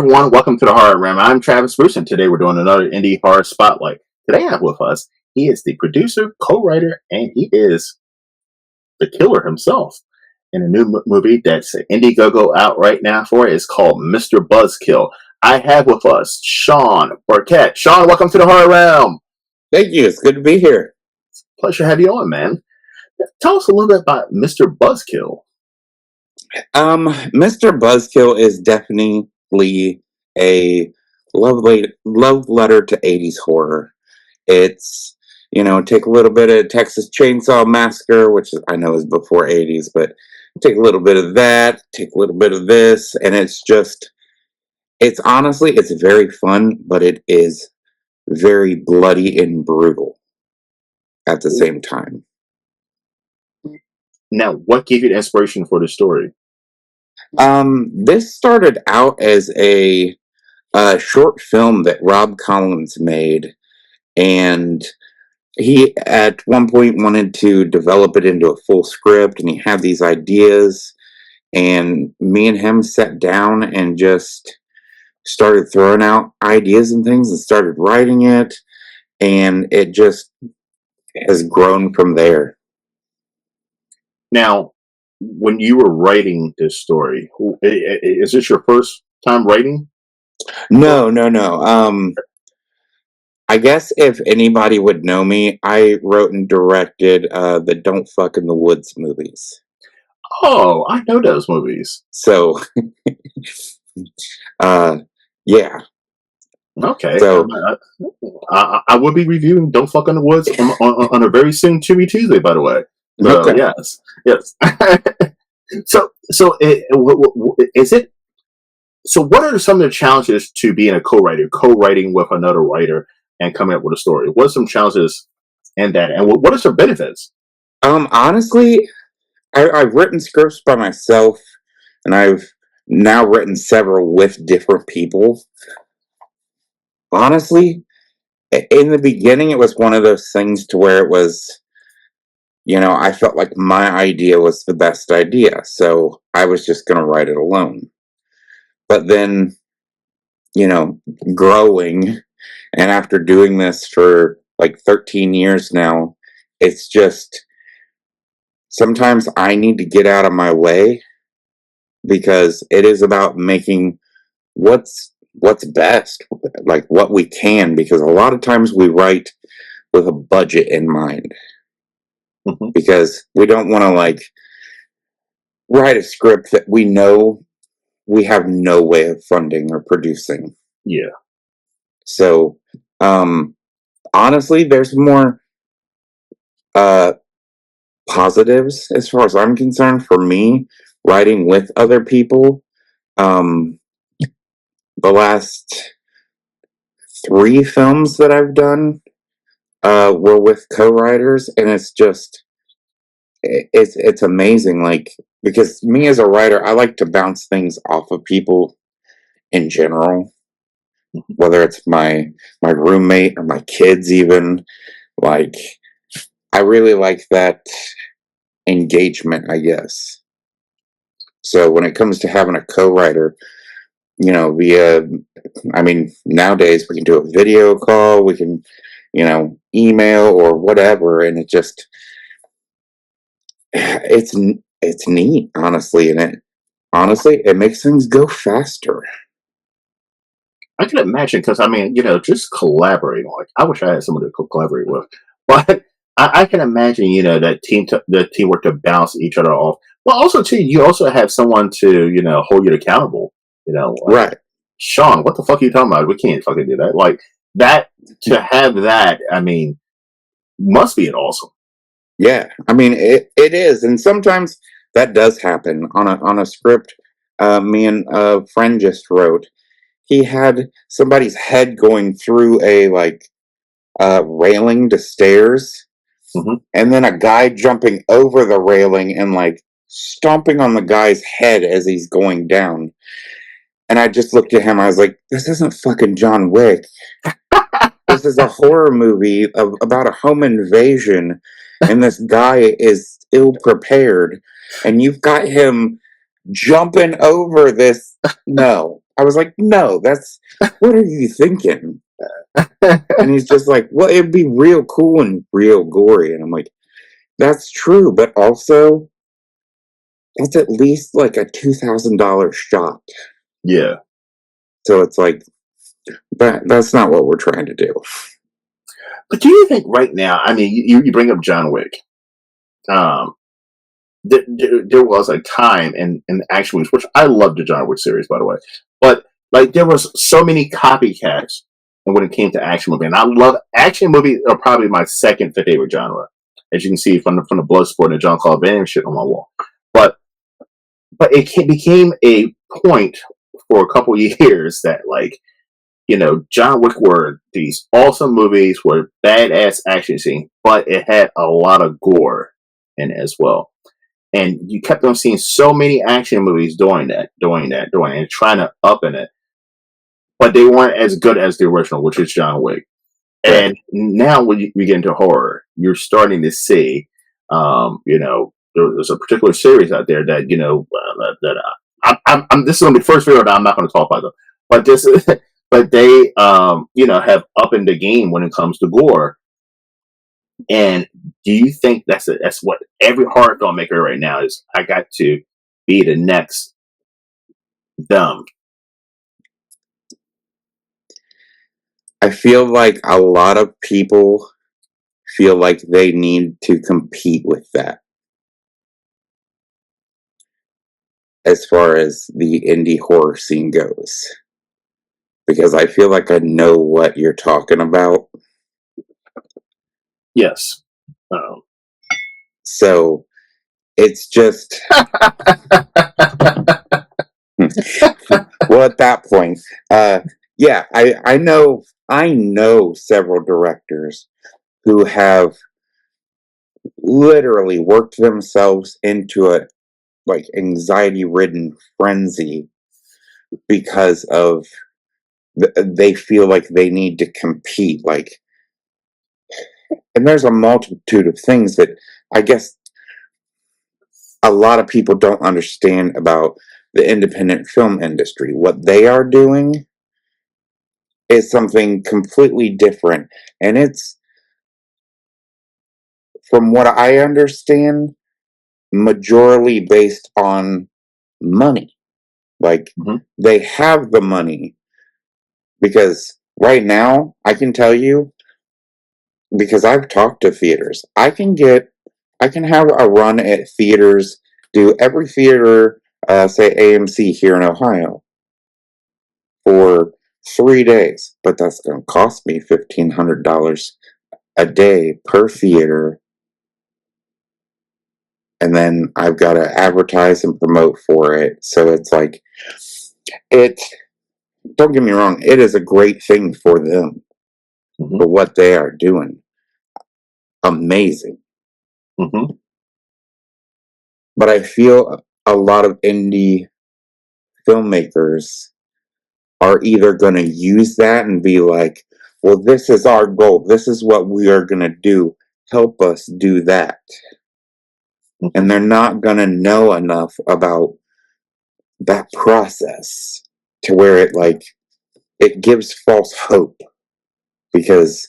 everyone. Welcome to the Horror Room. I'm Travis Bruce, and today we're doing another indie horror spotlight. Today I have with us, he is the producer, co-writer, and he is the killer himself in a new movie that's an Indiegogo out right now for it. It's called Mr. Buzzkill. I have with us Sean Burkett. Sean, welcome to the Horror Realm. Thank you. It's good to be here. Pleasure to have you on, man. Tell us a little bit about Mr. Buzzkill. Mr. Buzzkill is definitely a love letter to 80s horror. It's, take a little bit of Texas Chainsaw Massacre, which I know is before 80s, but take a little bit of that, take a little bit of this, and it's very fun, but it is very bloody and brutal at the same time. Now, what gave you the inspiration for the story? This started out as a short film that Rob Collins made, and he at one point wanted to develop it into a full script, and he had these ideas, and me and him sat down and just started throwing out ideas and things and started writing it, and it just has grown from there. Now, when you were writing this story, is this your first time writing? No. I guess if anybody would know me, I wrote and directed the Don't Fuck in the Woods movies. Oh, I know those movies. So, yeah. Okay. So, I will be reviewing Don't Fuck in the Woods on a very soon Tuesday, by the way. So, okay. Yes. So is it? So, what are some of the challenges to being a co-writing with another writer and coming up with a story? What are some challenges in that, and what are some benefits? Honestly, I've written scripts by myself, and I've now written several with different people. Honestly, in the beginning, it was one of those things to where it was, I felt like my idea was the best idea, so I was just going to write it alone. But then, growing, and after doing this for like 13 years now, it's just sometimes I need to get out of my way because it is about making what's best, like what we can, because a lot of times we write with a budget in mind. Mm-hmm. Because we don't want to write a script that we know we have no way of funding or producing. Yeah. So, honestly, there's more positives as far as I'm concerned for me writing with other people. The last 3 films that I've done were with co-writers, and it's amazing, because me as a writer, I like to bounce things off of people in general, whether it's my roommate or my kids even. I really like that engagement, I guess. So when it comes to having a co-writer, nowadays we can do a video call, we can, email or whatever, and it's neat, honestly, and it makes things go faster. I can imagine because just collaborating. I wish I had someone to collaborate with, but I can imagine that the teamwork to bounce each other off. Well, also too, you also have someone to hold you accountable. Right, Sean, what the fuck are you talking about? We can't fucking do that. Like that to have that. Must be awesome. Yeah, it is, and sometimes that does happen on a script. Me and a friend just wrote. He had somebody's head going through a railing to stairs, mm-hmm. and then a guy jumping over the railing and stomping on the guy's head as he's going down. And I just looked at him. I was like, "This isn't fucking John Wick. This is a horror movie about a home invasion, and this guy is ill prepared, and you've got him jumping over this." No, I was like, no, what are you thinking? And he's just like, well, it'd be real cool and real gory. And I'm like, that's true, but also, that's at least like a $2,000 shot. Yeah. So it's like, that's not what we're trying to do. But do you think right now, I mean, you bring up John Wick. Um, there was a time in action movies, which I love the John Wick series, by the way. But like, there was so many copycats when it came to action movie, and I love action movies. Are probably my second favorite genre, as you can see from the Bloodsport and the John Claude Van Damme shit on my wall. But became a point for a couple years that like, John Wick were these awesome movies, were badass action scenes, but it had a lot of gore in it as well. And you kept on seeing so many action movies doing and trying to up in it, but they weren't as good as the original, which is John Wick. Right. And now when we get into horror, you're starting to see, there's a particular series out there that this is going to be the first video that I'm not going to talk about them, but this is, but they have up in the game when it comes to gore. And do you think that's what every horror filmmaker right now is? I got to be the next them. I feel like a lot of people feel like they need to compete with that. As far as the indie horror scene goes. Because I feel like I know what you're talking about. Yes. So it's just well, at that point, yeah, I know several directors who have literally worked themselves into a like anxiety-ridden frenzy because of they feel like they need to compete, like, and there's a multitude of things that I guess a lot of people don't understand about the independent film industry. What they are doing is something completely different, and it's, from what I understand, majorly based on money. Like, they have the money because right now, I can tell you, because I've talked to theaters, I can have a run at theaters, do every theater, say AMC here in Ohio, for 3 days, but that's going to cost me $1,500 a day per theater, and then I've got to advertise and promote for it. So it's like, don't get me wrong, it is a great thing for them, for what they are doing. Amazing. But I feel a lot of indie filmmakers are either going to use that and be like, well, this is our goal. This is what we are going to do. Help us do that. And they're not going to know enough about that process to where it gives false hope. Because,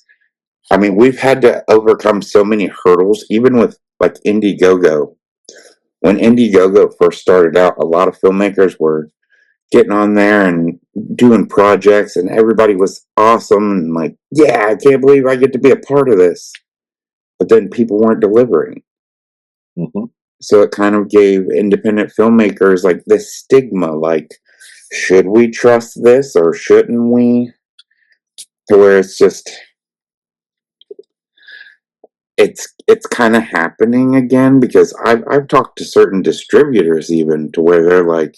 I mean, we've had to overcome so many hurdles, even with like Indiegogo. When Indiegogo first started out, a lot of filmmakers were getting on there and doing projects, and everybody was awesome and like, yeah, I can't believe I get to be a part of this. But then people weren't delivering. So it kind of gave independent filmmakers like this stigma, like, should we trust this or shouldn't we? To where it's just, it's kind of happening again, because I've talked to certain distributors even to where they're like,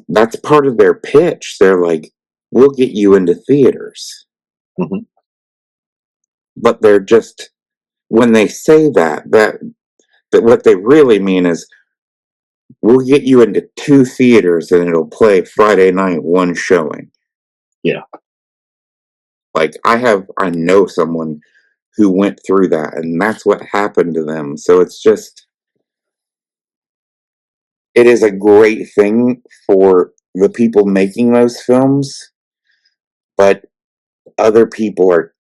that's part of their pitch. They're like, we'll get you into theaters. But they're just, when they say that what they really mean is, we'll get you into 2 theaters and it'll play Friday night, 1 showing. Yeah. Like, I know someone who went through that, and that's what happened to them. So it's just, it is a great thing for the people making those films, but other people are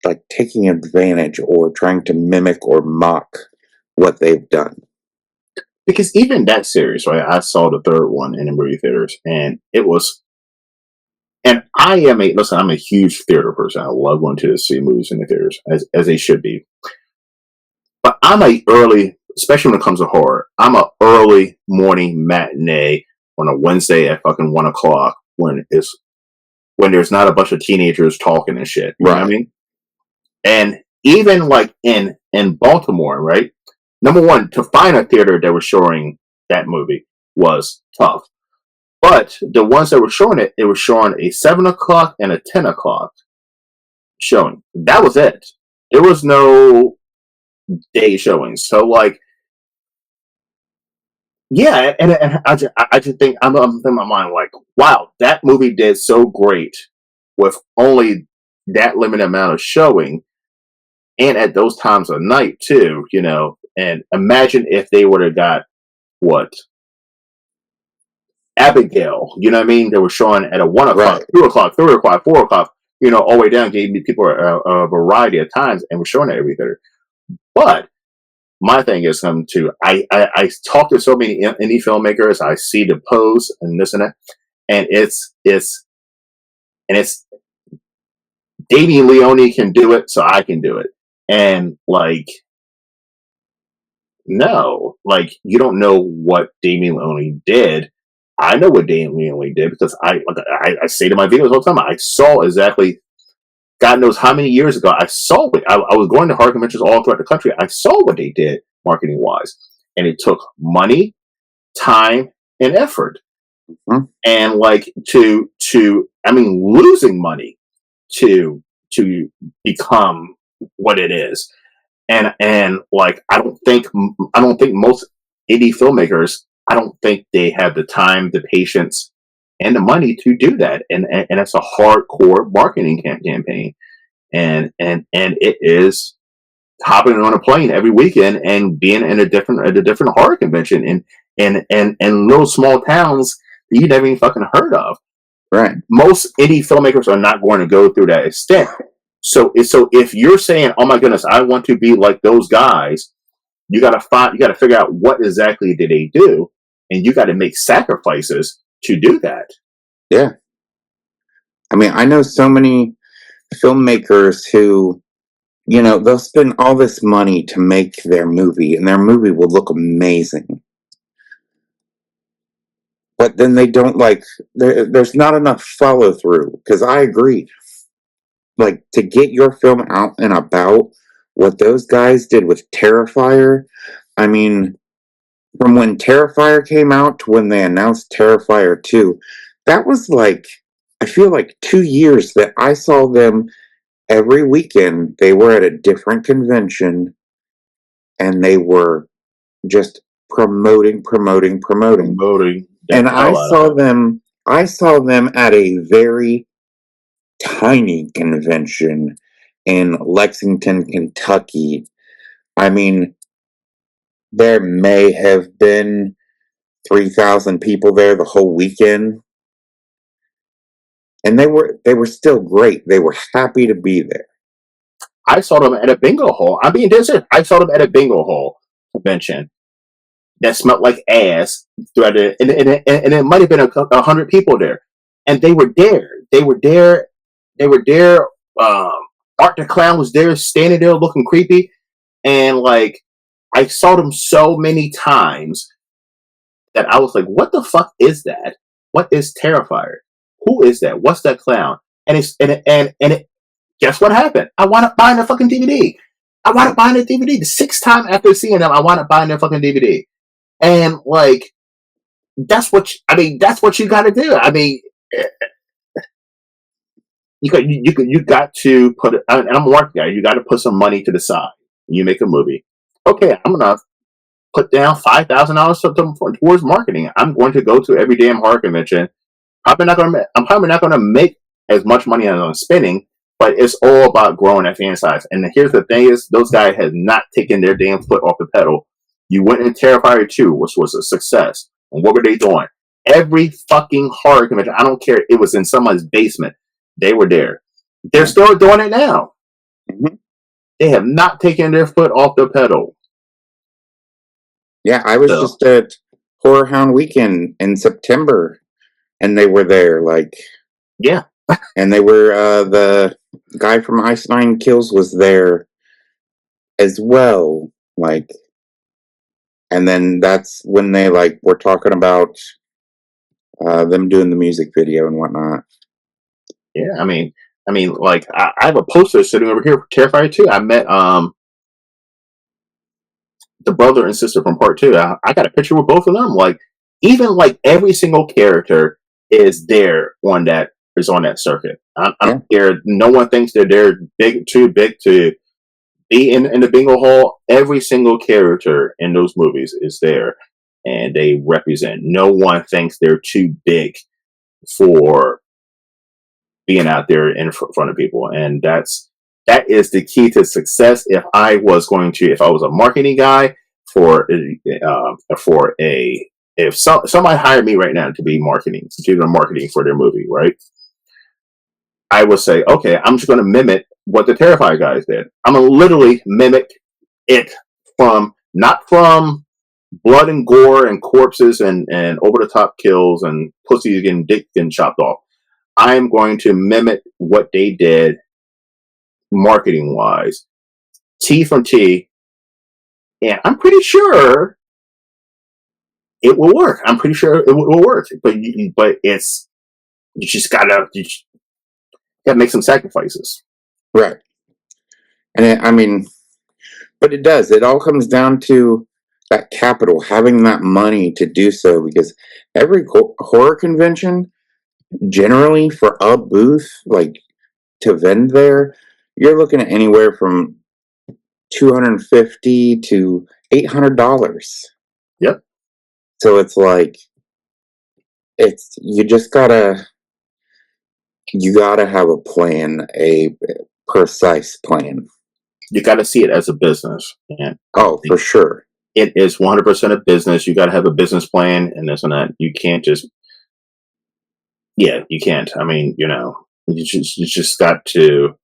like taking advantage or trying to mimic or mock what they've done. Because even that series, right? I saw the third one in the movie theaters, and it was. And I'm a huge theater person. I love going to see movies in the theaters, as they should be. But especially when it comes to horror, I'm a early morning matinee on a Wednesday at fucking 1:00 when there's not a bunch of teenagers talking and shit. You know what I mean? And even like in Baltimore, right? Number one, to find a theater that was showing that movie was tough. But the ones that were showing it was showing a 7:00 and a 10:00 showing. That was it. There was no day showings. So like, yeah, and I just think I'm in my mind like, wow, that movie did so great with only that limited amount of showing, and at those times of night too, you know. And imagine if they would have got what Abigail, you know what I mean? They were showing at a 1:00, Right. 2:00, 3:00, 4:00, you know, all the way down, gave people a variety of times, and we're showing it every theater. But my thing is I talk to so many indie filmmakers. I see the posts and this and that, and it's Damien Leone can do it, so I can do it. And like, no, like you don't know what Damien Leone did. I know what Damien Leone did because I say to my videos all the time. I saw exactly. God knows how many years ago I saw it. I was going to horror conventions all throughout the country. I saw what they did marketing wise, and it took money, time, and effort, and like losing money to become what it is. And like I don't think most indie filmmakers, I don't think they have the time, the patience, and the money to do that. And it's a hardcore marketing campaign. And it is hopping on a plane every weekend and being in a different horror convention in little small towns that you never even fucking heard of. Right. Most indie filmmakers are not going to go through that extent. So if you're saying, "Oh my goodness, I want to be like those guys," you got to figure out what exactly did they do, and you got to make sacrifices to do that. Yeah. I mean, I know so many filmmakers who, you know, they'll spend all this money to make their movie, and their movie will look amazing. But then they don't there's not enough follow through, because I agree. Like, to get your film out and about, what those guys did with Terrifier, I mean, from when Terrifier came out to when they announced Terrifier 2, that was like, I feel like 2 years that I saw them every weekend. They were at a different convention, and they were just promoting. And I saw them at a very tiny convention in Lexington, Kentucky. I mean, there may have been 3,000 people there the whole weekend. And they were still great. They were happy to be there. I saw them at a bingo hall. I'm being dead serious. I saw them at a bingo hall convention that smelled like ass throughout it, and it might have been 100 people there, and they were there. They were there. Art the Clown was there, standing there looking creepy, and like I saw them so many times that I was like, "What the fuck is that? What is Terrifier? Who is that? What's that clown?" And guess what happened? I wound up buying the fucking DVD. I wound up buying the DVD the sixth time after seeing them. I wound up buying their fucking DVD, and like that's what you got to do. I mean, you got to put it. And I'm a marketing guy. You got to put some money to the side. You make a movie. Okay, I'm gonna put down $5,000 towards marketing. I'm going to go to every damn horror convention. I'm probably not gonna make as much money as I'm spending, but it's all about growing that fan size. And here's the thing: is those guys have not taken their damn foot off the pedal. You went in Terrifier 2, which was a success. And what were they doing? Every fucking horror convention, I don't care, it was in someone's basement. They were there. They're Yeah. still doing it now. Mhm. They have not taken their foot off the pedal. Yeah, I was So, just at Horror Hound Weekend in September, and they were there, like, yeah. and they were, the guy from Ice Nine Kills was there as well, like, and then that's when they, like, were talking about, them doing the music video and whatnot. Yeah, like I have a poster sitting over here for Terrifier 2. I met the brother and sister from part 2. I got a picture with both of them. Like, even like every single character is there on that is on that circuit. I Yeah. don't care. No one thinks they're too big to be in the bingo hall. Every single character in those movies is there, and they represent. No one thinks they're too big for being out there in front of people, and that is the key to success. If I was a marketing guy for a if somebody hired me right now to be marketing, to do the marketing for their movie, right? I would say, okay, I'm just going to mimic what the Terrifier guys did. I'm going to literally mimic it not from blood and gore and corpses and over the top kills and pussies getting dick getting chopped off. I'm going to mimic what they did marketing wise, T from T, and I'm pretty sure it will work. I'm pretty sure it will work, but it's you just gotta make some sacrifices. Right. And I mean, but it does. It all comes down to that capital, having that money to do so, because every horror convention, generally for a booth, like to vend there, you're looking at anywhere from $250 to $800. Yep. So it's like you gotta have a plan, a precise plan. You got to see it as a business, and Oh, for sure. it is 100% a business. You got to have a business plan and this and that. You can't just, yeah, you can't. I mean, you just got to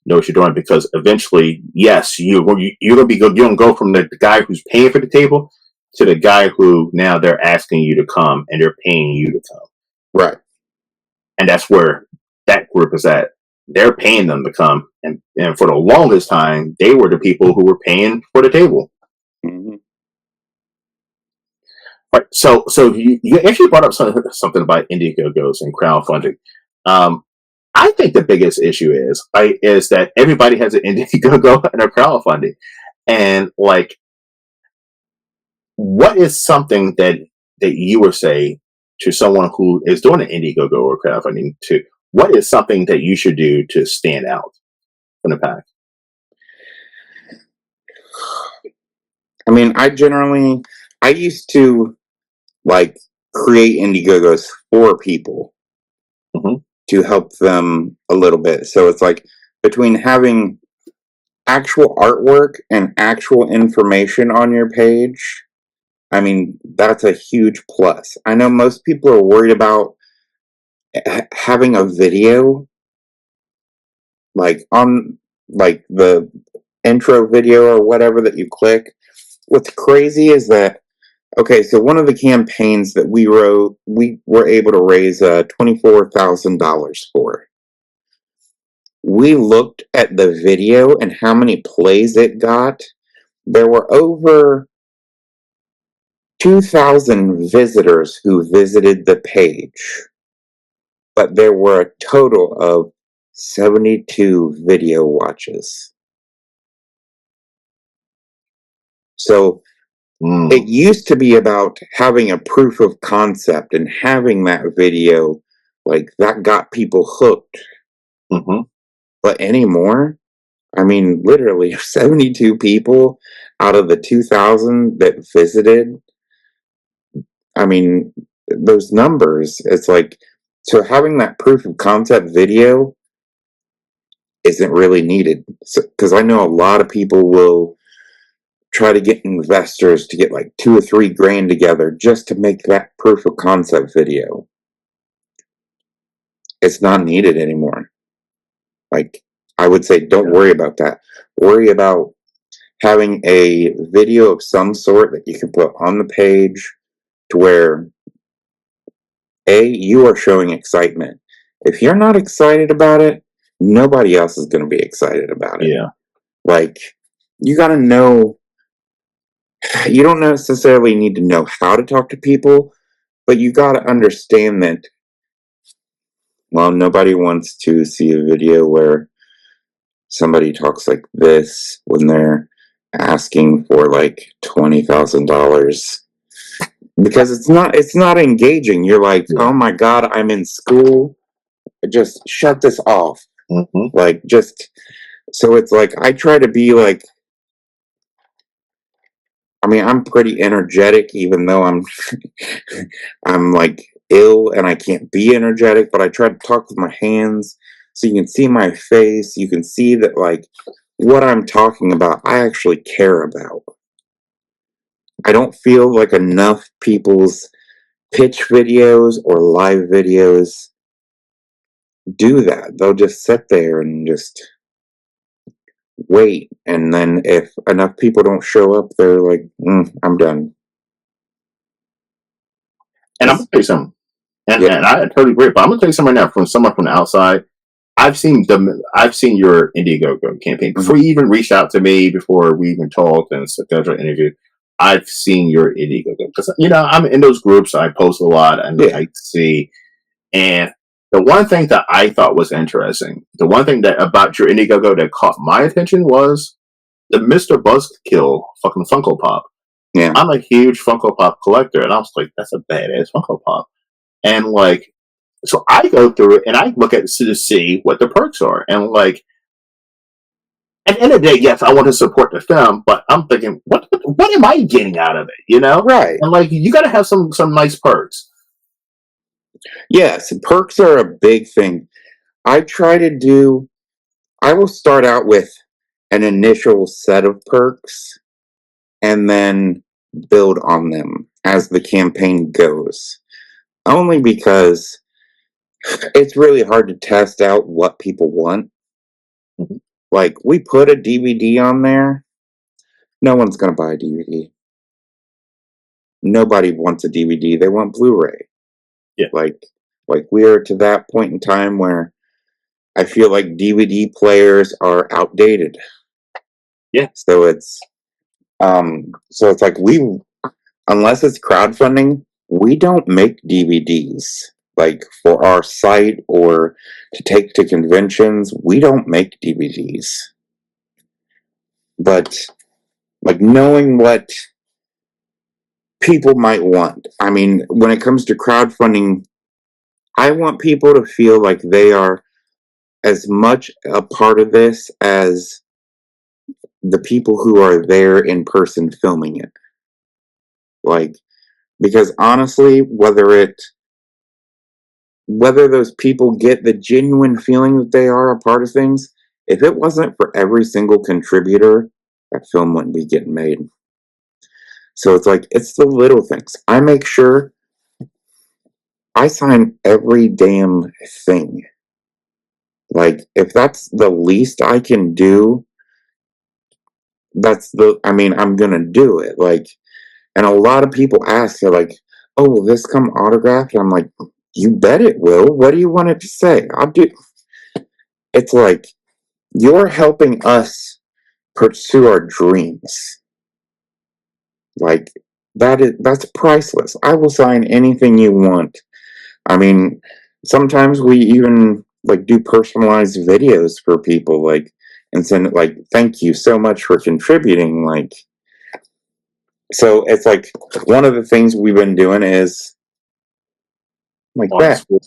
know what you're doing, because eventually, yes, you're gonna be good. You're gonna go from the guy who's paying for the table to the guy who now they're asking you to come and they're paying you to come, Right. and that's where that group is at. They're paying them to come, and for the longest time, they were the people who were paying for the table. Mm-hmm. Right. So you actually brought up something about Indiegogos and crowdfunding. Um, I think the biggest issue is that everybody has an Indiegogo and a crowdfunding, and like, what is something that you would say to someone who is doing an Indiegogo or crowdfunding? To what is something that you should do to stand out from the pack? I mean, I used to like create Indiegogos for people Hmm. to help them a little bit. So it's like between having actual artwork and actual information on your page, I mean, that's a huge plus. I know most people are worried about having a video like on like the intro video or whatever that you click. What's crazy is that okay, so one of the campaigns that we wrote, we were able to raise $24,000 for. We looked at the video and how many plays it got. There were over 2,000 visitors who visited the page, but there were a total of 72 video watches. So it used to be about having a proof of concept and having that video, like that got people hooked. Mm-hmm. But anymore, I mean, literally 72 people out of the 2,000 that visited. I mean, those numbers, it's like, so having that proof of concept video isn't really needed. Because I know a lot of people will try to get investors to get like $2 or $3 grand together just to make that proof of concept video. It's not needed anymore. Like, I would say, don't worry about that. Worry about having a video of some sort that you can put on the page to where, A, you are showing excitement. If you're not excited about it, nobody else is going to be excited about it. Yeah. Like, you got to know, you don't necessarily need to know how to talk to people, but you got to understand that, well, nobody wants to see a video where somebody talks like this when they're asking for like $20,000, because it's not engaging. You're like, Yeah. oh my god, I'm in school, just shut this off. Mm-hmm. Like, just, so it's like, I try to be like, I mean, I'm pretty energetic, even though I'm I'm like ill and I can't be energetic, but I try to talk with my hands so you can see my face. You can see that, like, what I'm talking about, I actually care about. I don't feel like enough people's pitch videos or live videos do that. They'll just sit there and just wait. And then if enough people don't show up, they're like, I'm done. And I'm gonna tell you something, and Yeah. I totally agree. But I'm gonna tell you something right now from someone from the outside. I've seen your Indiegogo campaign before you even reached out to me, before we even talked and scheduled an interview. I've seen your Indiegogo because I'm in those groups. I post a lot, and Yeah. I see. And the one thing that I thought was interesting, the one thing that about your Indiegogo that caught my attention was the Mr. Buzzkill fucking Funko Pop. Yeah. I'm a huge Funko Pop collector, and I was like, that's a badass Funko Pop. And like, so I go through it and I look at it to see what the perks are. And like, at the end of the day, yes, I want to support the film, but I'm thinking, what am I getting out of it? Right. And like, you got to have some nice perks. Yes, perks are a big thing. I will start out with an initial set of perks and then build on them as the campaign goes. Only because it's really hard to test out what people want. Mhm. Like, we put a DVD on there, no one's going to buy a DVD. Nobody wants a DVD, they want Blu-ray. Yeah. Like we're to that point in time where I feel like DVD players are outdated. Yeah. So it's like, unless it's crowdfunding, we don't make DVDs. Like, for our site or to take to conventions, we don't make DVDs. But like, knowing what people might want. I mean, when it comes to crowdfunding, I want people to feel like they are as much a part of this as the people who are there in person filming it. Like, because honestly, whether those people get the genuine feeling that they are a part of things, if it wasn't for every single contributor, that film wouldn't be getting made. So it's like, it's the little things. I make sure I sign every damn thing. Like, if that's the least I can do, I'm gonna do it. Like, and a lot of people ask, they're like, oh, will this come autographed? I'm like, you bet it will. What do you want it to say? I'll do. It's like, you're helping us pursue our dreams. Like, that's priceless. I will sign anything you want. I mean, sometimes we even like do personalized videos for people, like, and send it like, thank you so much for contributing. Like, so it's like, one of the things we've been doing is like that. Cool.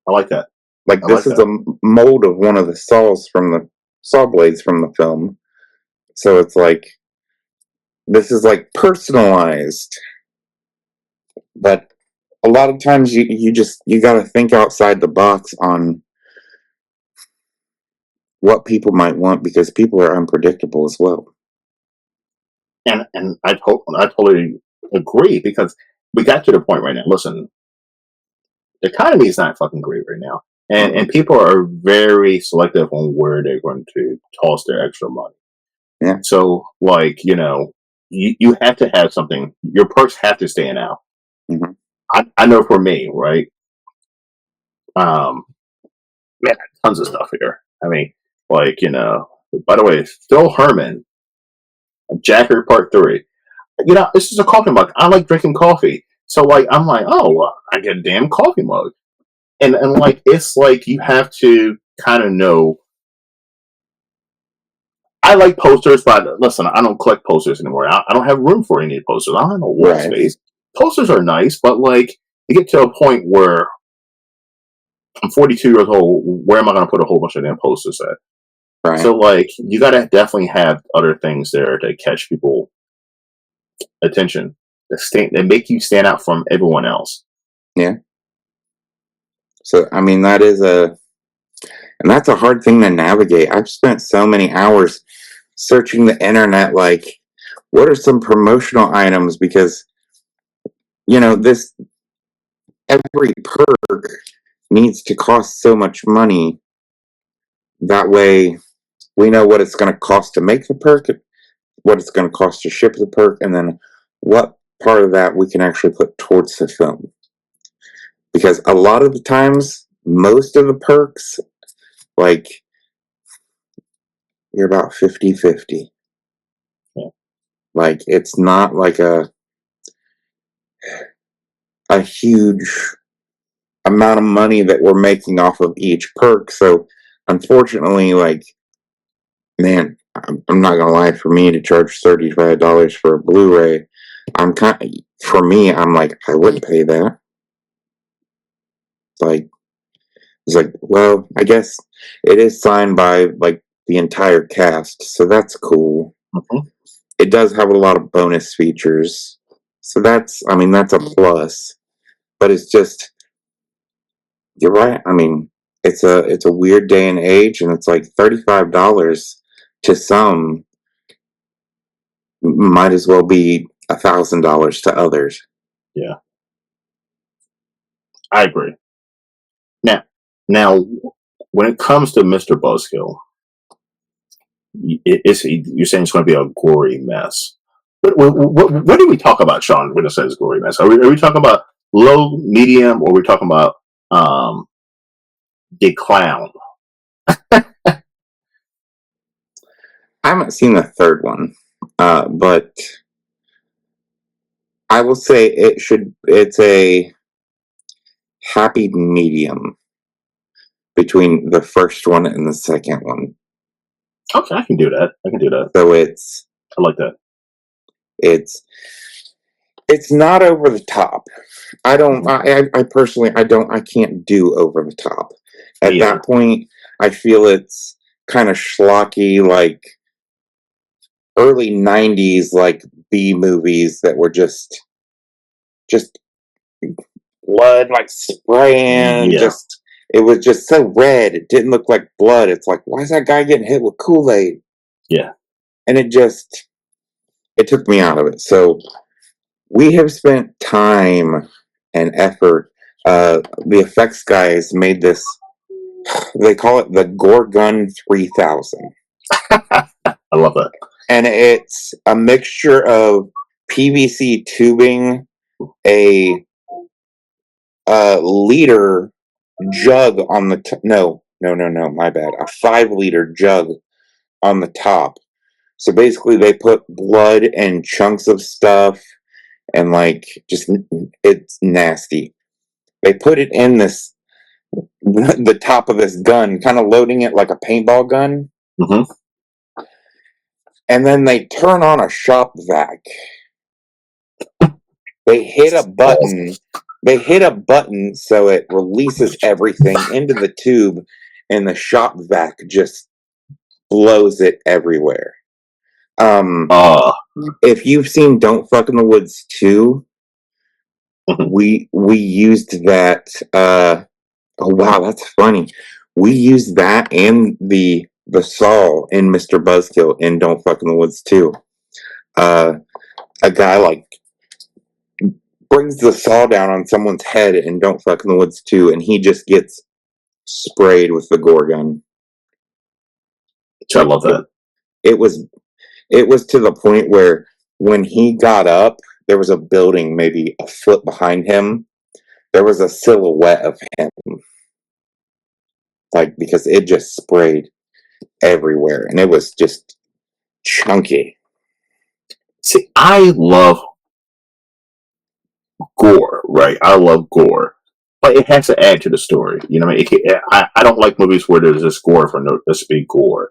I like that. Like, I this like is that. a mold of one of the saw blades from the film. So it's like, this is like personalized. But a lot of times you got to think outside the box on what people might want, because people are unpredictable as well. and I totally agree because we got to the point right now. Listen, the economy is not fucking great right now, and people are very selective on where they're going to toss their extra money. Yeah. So, like, you have to have something. Your perks have to stand out. Mm-hmm. I know for me, right? Man, tons of stuff here. I mean, like, by the way, Phil Herman, Jacker Part 3. This is a coffee mug. I like drinking coffee. So, like, I'm like, oh, well, I get a damn coffee mug. And like, it's like you have to kind of know. I like posters, but listen, I don't collect posters anymore. I don't have room for any posters. I don't have no wall space. Posters are nice, but like, you get to a point where I'm 42 years old. Where am I going to put a whole bunch of damn posters at? Right. So, like, you got to definitely have other things there to catch people attention that make you stand out from everyone else. Yeah. So, I mean, that's a hard thing to navigate. I've spent so many hours searching the internet, like, what are some promotional items? Because, every perk needs to cost so much money. That way, we know what it's going to cost to make the perk, what it's going to cost to ship the perk, and then what part of that we can actually put towards the film. Because a lot of the times, most of the perks, like, you're about 50-50. Yeah. Like, it's not like a huge amount of money that we're making off of each perk. So, unfortunately, like, man, I'm not gonna lie, for me to charge $35 for a Blu-ray, for me, I'm like, I wouldn't pay that. Like, it's like, well, I guess it is signed by, like, the entire cast, so that's cool. Mm-hmm. It does have a lot of bonus features, so that's a plus. But it's just, you're right. I mean, it's a weird day and age, and it's like $35 to some might as well be $1,000 to others. Yeah, I agree. Now, when it comes to Mr. Buzzkill, you're saying it's going to be a gory mess. What do we talk about, Sean, when it says gory mess? Are we talking about low, medium, or are we talking about the clown? I haven't seen the third one, but I will say it's a happy medium between the first one and the second one. Okay, I can do that. So I like that. It's not over the top. I don't. I personally, I can't do over the top. At that point, I feel it's kind of schlocky, like early '90s, like B movies that were just blood, like spraying. Yeah. It was just so red. It didn't look like blood. It's like, why is that guy getting hit with Kool-Aid? Yeah. And it took me out of it. So we have spent time and effort. The effects guys made this. They call it the Gorgon 3000. I love that. And it's a mixture of PVC tubing, a liter jug on the no, my bad. A 5-liter jug on the top. So basically, they put blood and chunks of stuff, and like, just, it's nasty. They put it in the top of this gun, kind of loading it like a paintball gun. Mm-hmm. And then they turn on a shop vac. They hit a button. So it releases everything into the tube, and the shop vac just blows it everywhere. If you've seen Don't Fuck in the Woods 2, we used that. Oh wow, that's funny. We used that and the saw in Mr. Buzzkill in Don't Fuck in the Woods 2. a guy like brings the saw down on someone's head in Don't Fuck in the Woods 2, and he just gets sprayed with the gore gun. I love that. It was to the point where when he got up, there was a building maybe a foot behind him. There was a silhouette of him, like, because it just sprayed everywhere, and it was just chunky. See, I love gore, right? I love gore, but it has to add to the story. You know, what I mean, I don't like movies where there's just gore for no, just be gore,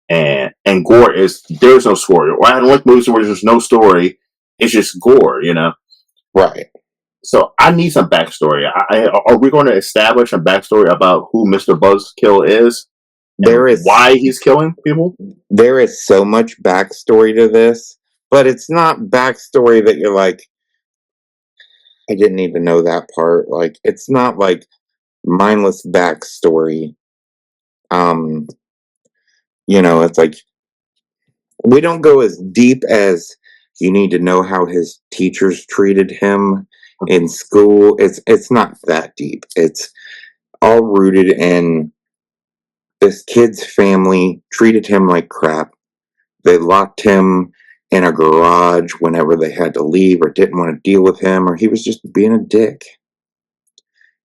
and gore is there's no story. Or I don't like movies where there's no story; it's just gore. You know, Right. so I need some backstory. Are we going to establish a backstory about who Mr. Buzzkill is? There is why he's killing people. There is so much backstory to this, but it's not backstory that you're like, I didn't need to know that part. Like, it's not like mindless backstory. It's like we don't go as deep as you need to know how his teachers treated him in school. It's not that deep. It's all rooted in this kid's family treated him like crap. They locked him in a garage whenever they had to leave or didn't want to deal with him, or he was just being a dick.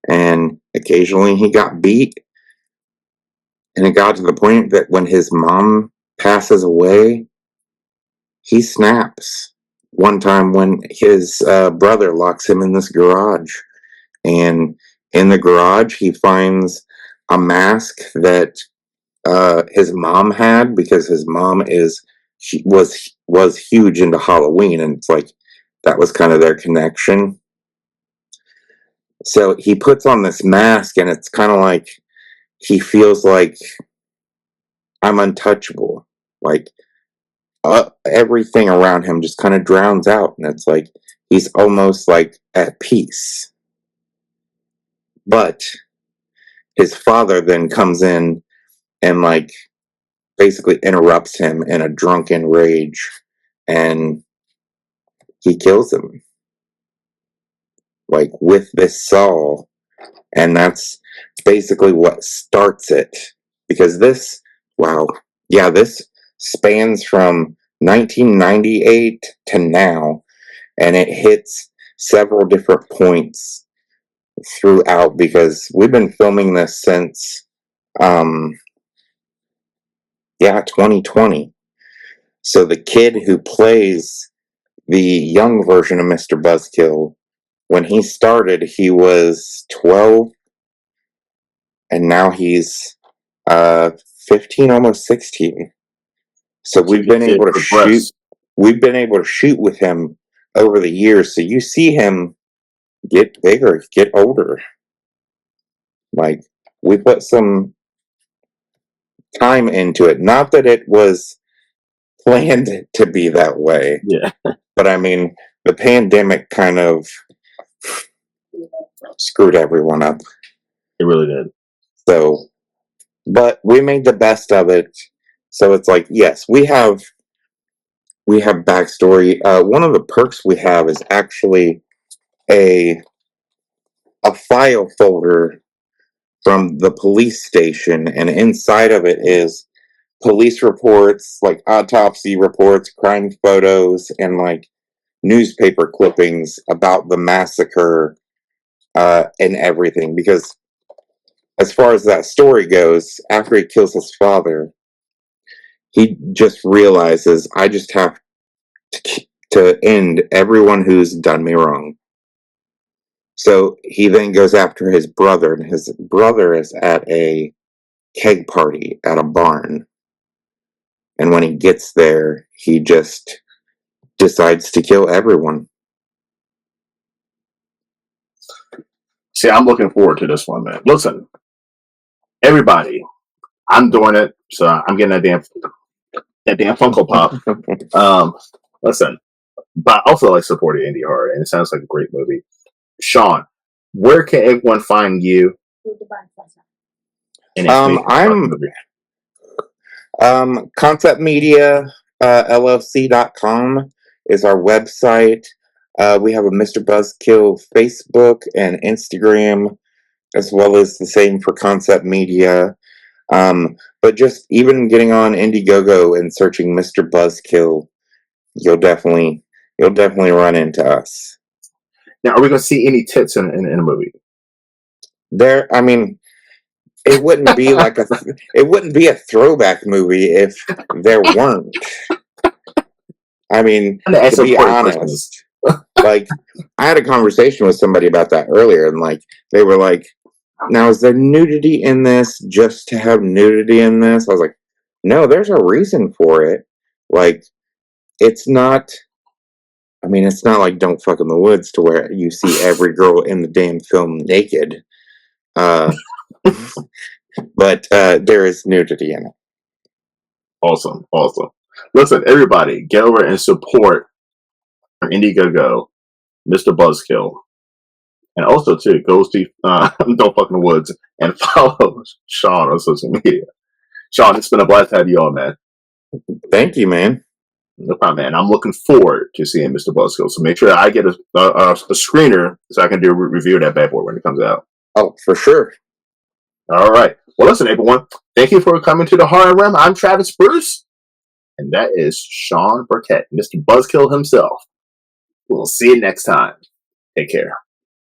And occasionally he got beat. And it got to the point that when his mom passes away, he snaps. One time when his brother locks him in this garage, and in the garage he finds a mask that his mom had, because his mom was huge into Halloween, and it's like that was kind of their connection. So he puts on this mask, and it's kind of like he feels like I'm untouchable. Like everything around him just kind of drowns out, and it's like he's almost like at peace. But his father then comes in and like basically interrupts him in a drunken rage, and he kills him, like, with this saw. And that's basically what starts it, because this spans from 1998 to now, and it hits several different points throughout, because we've been filming this since 2020. So the kid who plays the young version of Mr. Buzzkill, when he started, he was 12, and now he's 15, almost 16. So we've been able to shoot. We've been able to shoot with him over the years. So you see him get bigger, get older. Like, we put some time into it. Not that it was planned to be that way. Yeah. But I mean, the pandemic kind of screwed everyone up. It really did. So, but we made the best of it. So it's like, yes, we have backstory. One of the perks we have is actually a file folder from the police station, and inside of it is police reports, like autopsy reports, crime photos, and like newspaper clippings about the massacre and everything. Because as far as that story goes, after he kills his father, he just realizes, I just have to end everyone who's done me wrong. So he then goes after his brother, and his brother is at a keg party at a barn. And when he gets there, he just decides to kill everyone. See, I'm looking forward to this one, man. Listen, everybody, I'm doing it, so I'm getting that damn Funko Pop. Listen, but I also like supporting indie horror, and it sounds like a great movie. Sean, where can everyone find you? I'm Concept Media LLC.com. is our website. We have a Mr. Buzzkill Facebook and Instagram, as well as the same for Concept Media. But just even getting on Indiegogo and searching Mr. Buzzkill, you'll definitely run into us. Now, are we going to see any tits in a movie? I mean, it wouldn't be it wouldn't be a throwback movie if there weren't. I mean, to be honest, like, I had a conversation with somebody about that earlier, and like, they were like, now, is there nudity in this just to have nudity in this? I was like, no, there's a reason for it. Like, it's not, I mean, it's not like Don't Fuck in the Woods to where you see every girl in the damn film naked. But there is nudity in it. Awesome. Listen, everybody, get over and support our Indiegogo, Mr. Buzzkill. And also, too, go see Don't Fuck in the Woods and follow Sean on social media. Sean, it's been a blast to have you on, man. Thank you, man. No problem, man. I'm looking forward to seeing Mr. Buzzkill. So make sure I get a screener so I can do a review of that bad boy when it comes out. Oh, for sure. All right. Well, listen, everyone. Thank you for coming to the Horror Realm. I'm Travis Bruce. And that is Sean Burkett, Mr. Buzzkill himself. We'll see you next time. Take care.